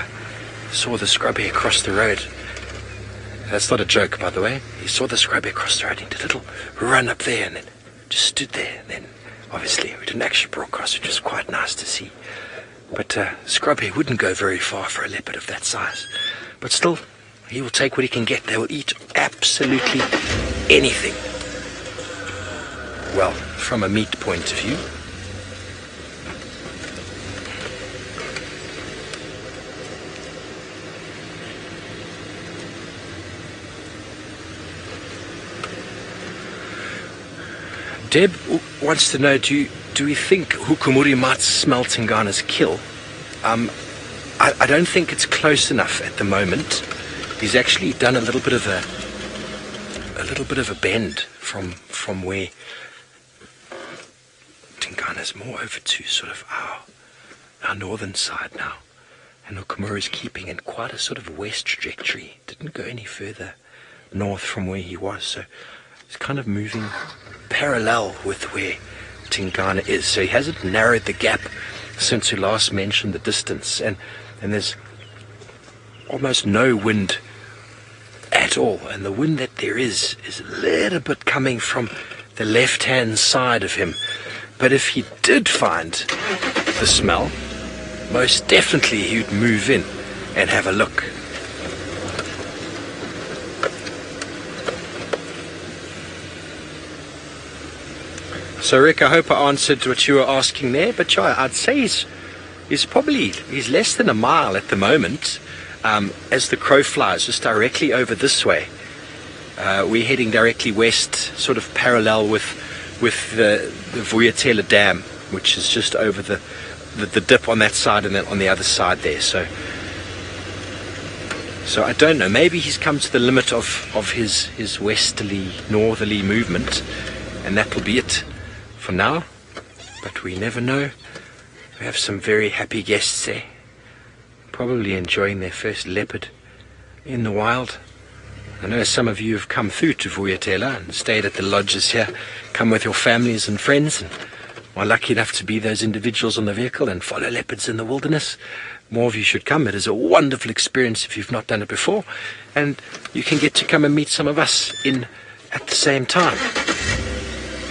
saw the scrubby across the road. That's not a joke, by the way. He saw the scrubby across the road, he did a little run up there and then just stood there. And then, obviously, we didn't actually broadcast, which was quite nice to see. But scrubby wouldn't go very far for a leopard of that size. But still, he will take what he can get. They will eat absolutely anything. Well, from a meat point of view. Deb wants to know, do we think Hukumuri might smell Tingana's kill? I don't think it's close enough at the moment. He's actually done a little bit of a bend from where Tingana's more over to sort of our northern side now. And Hukumuri's keeping in quite a sort of west trajectory. Didn't go any further north from where he was, so he's kind of moving parallel with where Tingana is. So he hasn't narrowed the gap since we last mentioned the distance, and there's almost no wind at all, and the wind that there is a little bit coming from the left hand side of him. But if he did find the smell, most definitely he would move in and have a look. So Rick, I hope I answered what you were asking there, but yeah, I'd say he's less than a mile at the moment. As the crow flies just directly over this way. We're heading directly west, sort of parallel with the Vuyatela Dam, which is just over the dip on that side and then on the other side there. So I don't know, maybe he's come to the limit of his westerly, northerly movement, and that will be it for now, but we never know. We have some very happy guests there, probably enjoying their first leopard in the wild. I know some of you have come through to Vuyatela and stayed at the lodges here, come with your families and friends, and are lucky enough to be those individuals on the vehicle and follow leopards in the wilderness. More of you should come. It is a wonderful experience if you've not done it before, and you can get to come and meet some of us at the same time.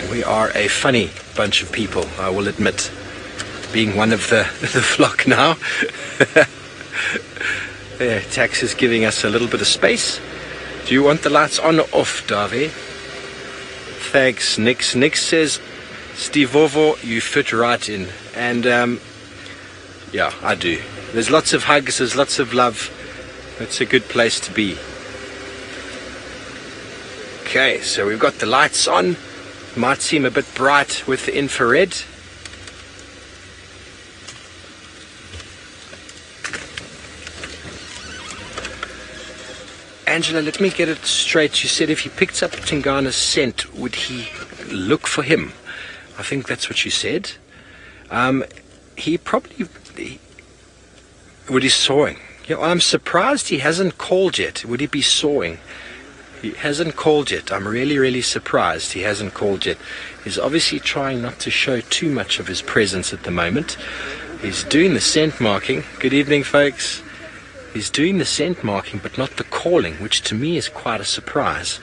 We are a funny bunch of people, I will admit, being one of the flock now. Yeah, Tax is giving us a little bit of space. Do you want the lights on or off, Davy? Thanks, Nix. Nix says, Stivovo, you fit right in. And yeah, I do. There's lots of hugs, there's lots of love. It's a good place to be. Okay, so we've got the lights on. Might seem a bit bright with the infrared. Angela, let me get it straight. You said if he picked up Tingana's scent, would he look for him? I think that's what you said. He probably... would he sawing? Yeah, I'm surprised he hasn't called yet. Would he be sawing? He hasn't called yet. I'm really, really surprised he hasn't called yet. He's obviously trying not to show too much of his presence at the moment. He's doing the scent marking. Good evening, folks. He's doing the scent marking, but not the calling, which to me is quite a surprise.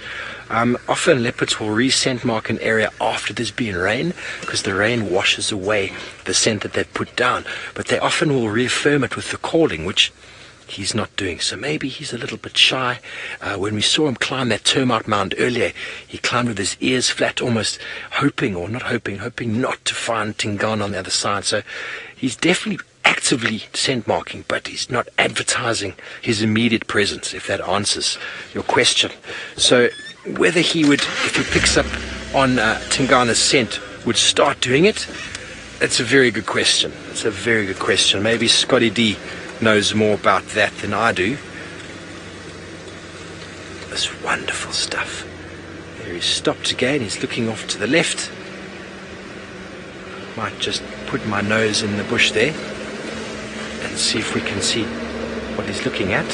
Often leopards will re-scent mark an area after there's been rain, because the rain washes away the scent that they've put down. But they often will reaffirm it with the calling, which he's not doing. So maybe he's a little bit shy. When we saw him climb that termite mound earlier, he climbed with his ears flat, almost hoping not to find Tingana on the other side. So he's definitely actively scent marking, but he's not advertising his immediate presence, if that answers your question. So whether he would, if he picks up on Tingana's scent, would start doing it, it's a very good question. It's a very good question. Maybe Scotty D knows more about that than I do. This wonderful stuff. There he's stopped again. He's looking off to the left. Might just put my nose in the bush there and see if we can see what he's looking at.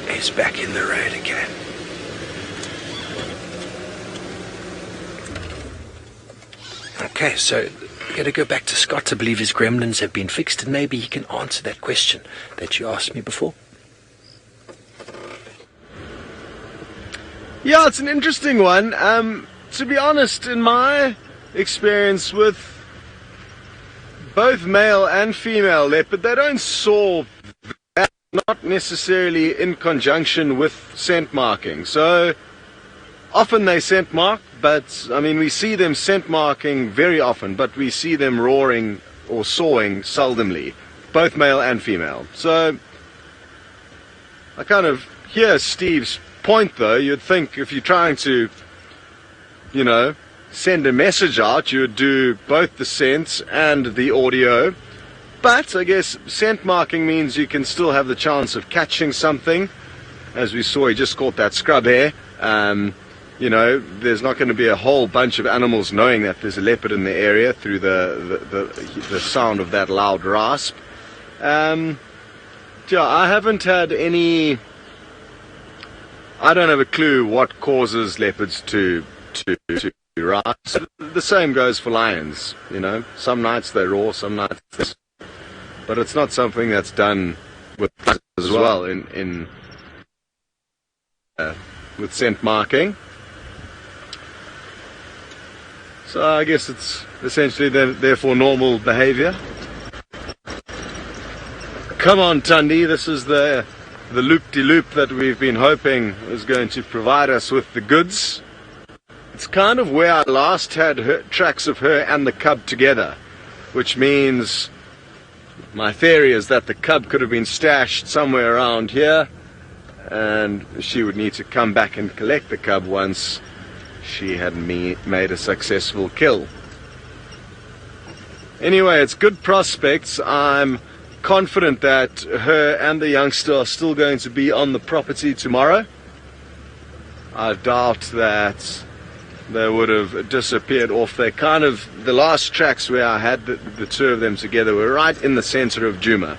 He's back in the road again. Okay, so we're going to go back to Scott. I believe his gremlins have been fixed, and maybe he can answer that question that you asked me before. Yeah, it's an interesting one. To be honest, in my experience with both male and female leopard, they don't soar that, not necessarily in conjunction with scent marking. So often they scent mark, but I mean we see them scent marking very often, but we see them roaring or sawing seldomly, both male and female. So I kind of hear Steve's point though. You'd think if you're trying to, you know, send a message out, you would do both the scents and the audio. But I guess scent marking means you can still have the chance of catching something. As we saw, he just caught that scrub hare. You know, there's not going to be a whole bunch of animals knowing that there's a leopard in the area through the sound of that loud rasp. Yeah, I haven't had any... I don't have a clue what causes leopards to rasp. The same goes for lions, you know. Some nights they roar, some nights they... But it's not something that's done with as well with scent marking. So I guess it's essentially therefore normal behavior. Come on, Tundi, this is the the loop-de-loop that we've been hoping was going to provide us with the goods. It's kind of where I last had tracks of her and the cub together, which means my theory is that the cub could have been stashed somewhere around here, and she would need to come back and collect the cub once she had made a successful kill. Anyway, it's good prospects. I'm confident that her and the youngster are still going to be on the property tomorrow. I doubt that they would have disappeared off there. Kind of the last tracks where I had the two of them together were right in the center of Djuma.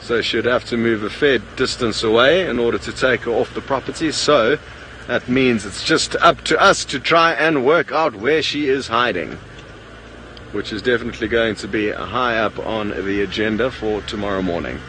So she'd have to move a fair distance away in order to take her off the property. So that means it's just up to us to try and work out where she is hiding, which is definitely going to be high up on the agenda for tomorrow morning.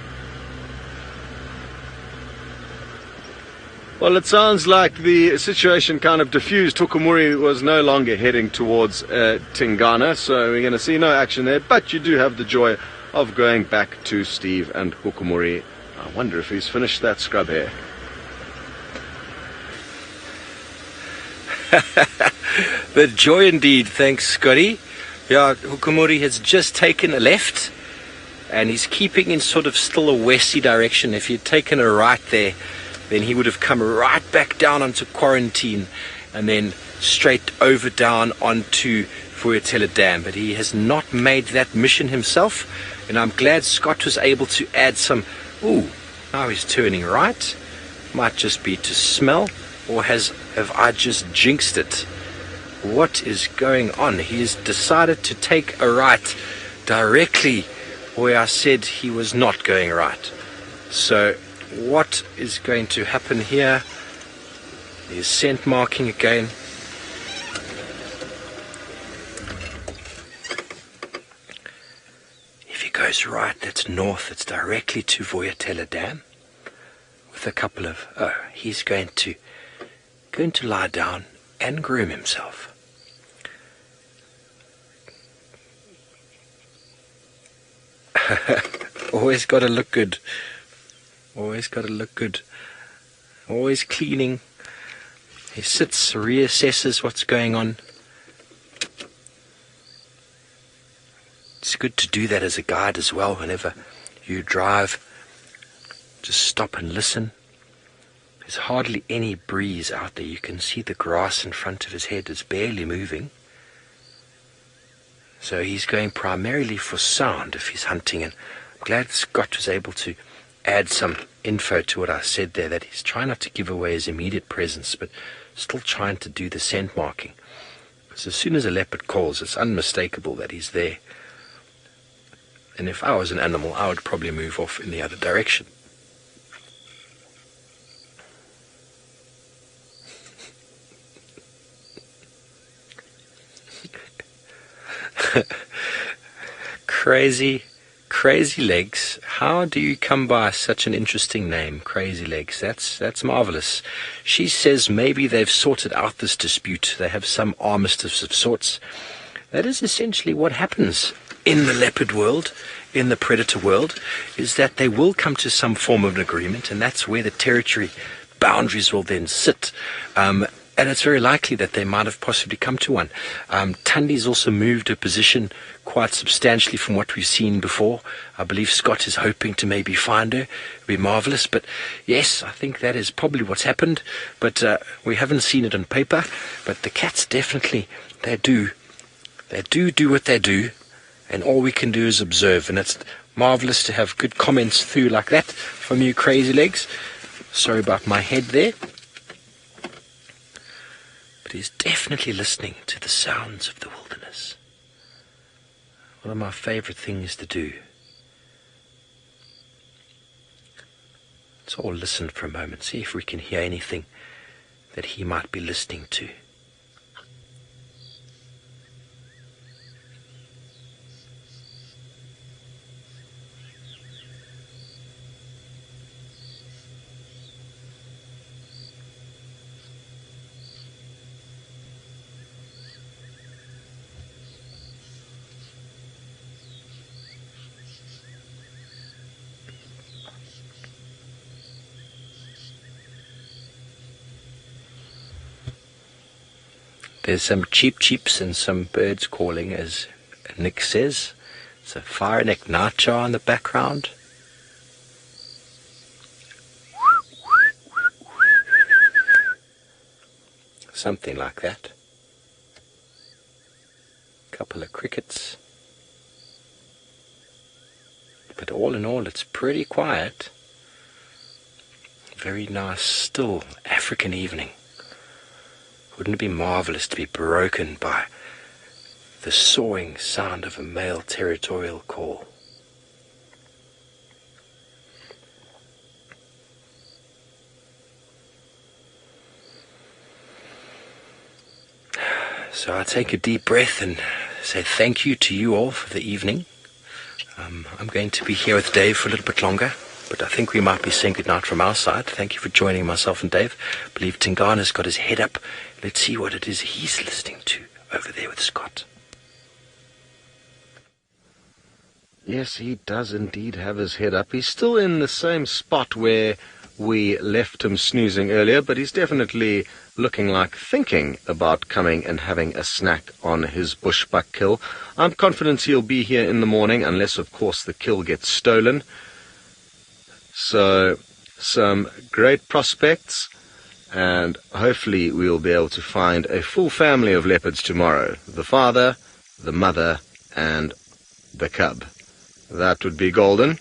Well, it sounds like the situation kind of diffused. Hukumuri was no longer heading towards Tingana, so we're going to see no action there, but you do have the joy of going back to Steve and Hukumuri. I wonder if he's finished that scrub hair. The joy indeed, thanks Scotty. Yeah, Hukumuri has just taken a left and he's keeping in sort of still a westy direction. If he'd taken a right there, then he would have come right back down onto quarantine and then straight over down onto Territorial Dam. But he has not made that mission himself, and I'm glad Scott was able to add some. Ooh, now he's turning right. Might just be to smell, or have I just jinxed it? What is going on? He has decided to take a right directly where I said he was not going right. So what is going to happen here? There's scent marking again. If he goes right, that's north. It's directly to Territorial Dam. With a couple of he's going to lie down and groom himself. Always got to look good. Always got to look good. Always cleaning. He sits, reassesses what's going on. It's good to do that as a guide as well. Whenever you drive, just stop and listen. There's hardly any breeze out there. You can see the grass in front of his head is barely moving. So he's going primarily for sound if he's hunting, and I'm glad Scott was able to add some info to what I said there, that he's trying not to give away his immediate presence, but still trying to do the scent marking. Because as soon as a leopard calls, it's unmistakable that he's there. And if I was an animal, I would probably move off in the other direction. Crazy Legs. How do you come by such an interesting name, Crazy Legs? That's marvelous. She says maybe they've sorted out this dispute. They have some armistice of sorts. That is essentially what happens in the leopard world, in the predator world, is that they will come to some form of an agreement, and that's where the territory boundaries will then sit. And it's very likely that they might have possibly come to one. Tundi's also moved her position quite substantially from what we've seen before. I believe Scott is hoping to maybe find her. It'd be marvelous. But yes, I think that is probably what's happened. But we haven't seen it on paper. But the cats definitely, they do what they do. And all we can do is observe. And it's marvelous to have good comments through like that from you, Crazy Legs. Sorry about my head there. But he's definitely listening to the sounds of the wilderness. One of my favorite things to do. Let's all listen for a moment, see if we can hear anything that he might be listening to. There's some cheeps and some birds calling, as Nick says. It's a fire-necked nightjar in the background. Something like that. A couple of crickets. But all in all, it's pretty quiet. Very nice, still African evening. Wouldn't it be marvelous to be broken by the sawing sound of a male territorial call? So I take a deep breath and say thank you to you all for the evening. I'm going to be here with Dave for a little bit longer, but I think we might be saying goodnight from our side. Thank you for joining myself and Dave. I believe Tingana's got his head up. Let's see what it is he's listening to over there with Scott. Yes, he does indeed have his head up. He's still in the same spot where we left him snoozing earlier, but he's definitely looking like thinking about coming and having a snack on his bushbuck kill. I'm confident he'll be here in the morning, unless, of course, the kill gets stolen. So, some great prospects, and hopefully we'll be able to find a full family of leopards tomorrow. The father, the mother, and the cub. That would be golden.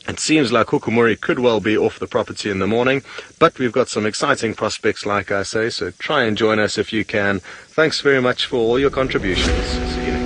It seems like Hukumuri could well be off the property in the morning, but we've got some exciting prospects, like I say, so try and join us if you can. Thanks very much for all your contributions. See you next time.